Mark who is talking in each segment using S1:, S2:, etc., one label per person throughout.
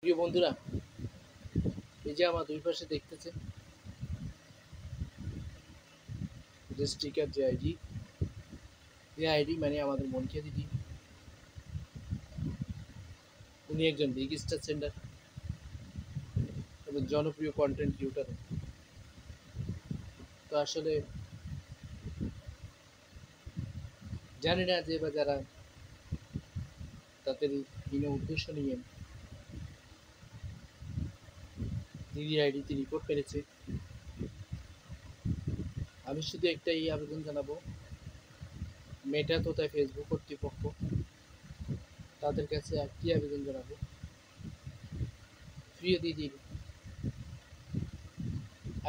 S1: প্রিয় বন্ধুরা, এই যে আমার দুই পাশে দেখতেছে যে স্টিকার, যে আইডি, মানে আমাদের মনিকা দিদি। উনি একজন বিগ স্টার সেন্ডার এবং জনপ্রিয় কন্টেন্ট ক্রিয়েটর। তো আসলে জানি না যে বা যারা তাদের হীন উদ্দেশ্য নিয়ে দিদির আইডিতে রিপোর্ট করেছে। আমি শুধু একটাই আবেদন জানাবো, মেটা তথা ফেসবুক কর্তৃপক্ষ, তাদের কাছে একটি আবেদন জানাবো, প্রিয় দিদির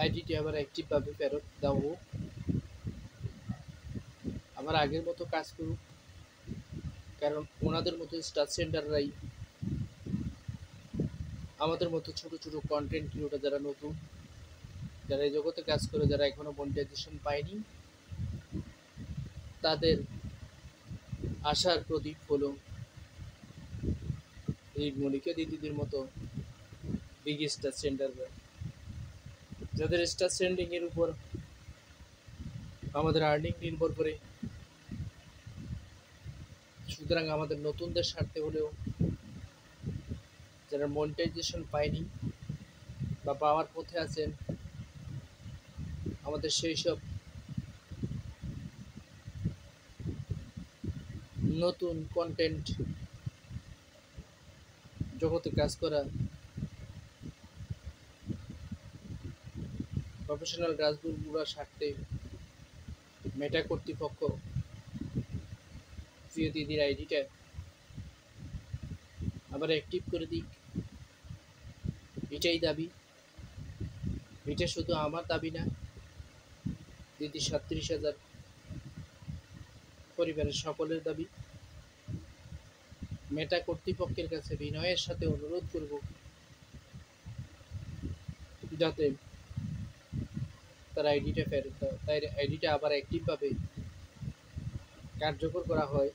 S1: আইডিটি আবার অ্যাক্টিভভাবে ফেরত দাও হোক, আবার আগের মতো কাজ করুক। কারণ ওনাদের মতো স্টার সেন্টাররাই আমাদের মতো ছোট ছোট কন্টেন্ট ক্রিয়েটর, যারা নতুন, যারা এই জগতে কাজ করে, যারা এখনো মনিটাইজেশন পায়নি, তাদের আশার প্রদীপ হলো এই মনিকা দিদিদের মতো বিগ স্টার সেন্টাররা, যাদের স্টার সেন্ডিং এর উপর আমাদের আর্নিং নির্ভর করে। সুতরাং আমাদের নতুনদের স্বার্থে হলেও যারা মনিটাইজেশন পায়নি বা পাওয়ার পথে আছেন, আমাদের সেই সব নতুন কন্টেন্ট জগতে কাজ করা প্রফেশনাল গ্রাসরুটগুলোর স্বার্থে মেটা কর্তৃপক্ষ প্রিয় দিদির আইডিটা আবার অ্যাক্টিভ করে দিক, এটাই দাবি। এটা শুধু আমার দাবি না, দিদি 37,000 পরিবারের সকলের দাবি। মেটা কর্তৃপক্ষের কাছে বিনয়ের সাথে অনুরোধ করব, যাতে তার আইডিটা ফেরত দেয়, তাই আইডিটা আবার অ্যাক্টিভভাবে কার্যকর করা হয়,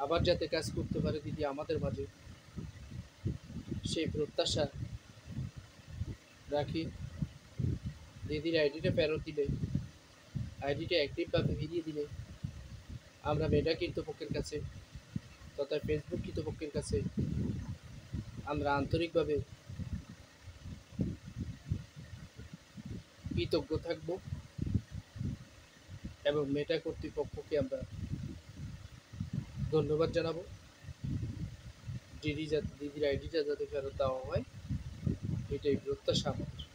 S1: আবার যাতে কাজ করতে পারে দিদি আমাদের মাঝে, সেই প্রত্যাশা রাখি। দিদির আইডিটা ফেরত দিলে, আইডিটা অ্যাক্টিভভাবে ফিরিয়ে দিলে আমরা মেটা কর্তৃপক্ষের কাছে তথা ফেসবুক কর্তৃপক্ষের কাছে আমরা আন্তরিকভাবে কৃতজ্ঞ থাকব এবং মেটা কর্তৃপক্ষকে আমরা ধন্যবাদ জানাবো। দিদির আইডিটা যাতে ফেরত দেওয়া হয়, এটাই প্রত্যাশা আমাদের।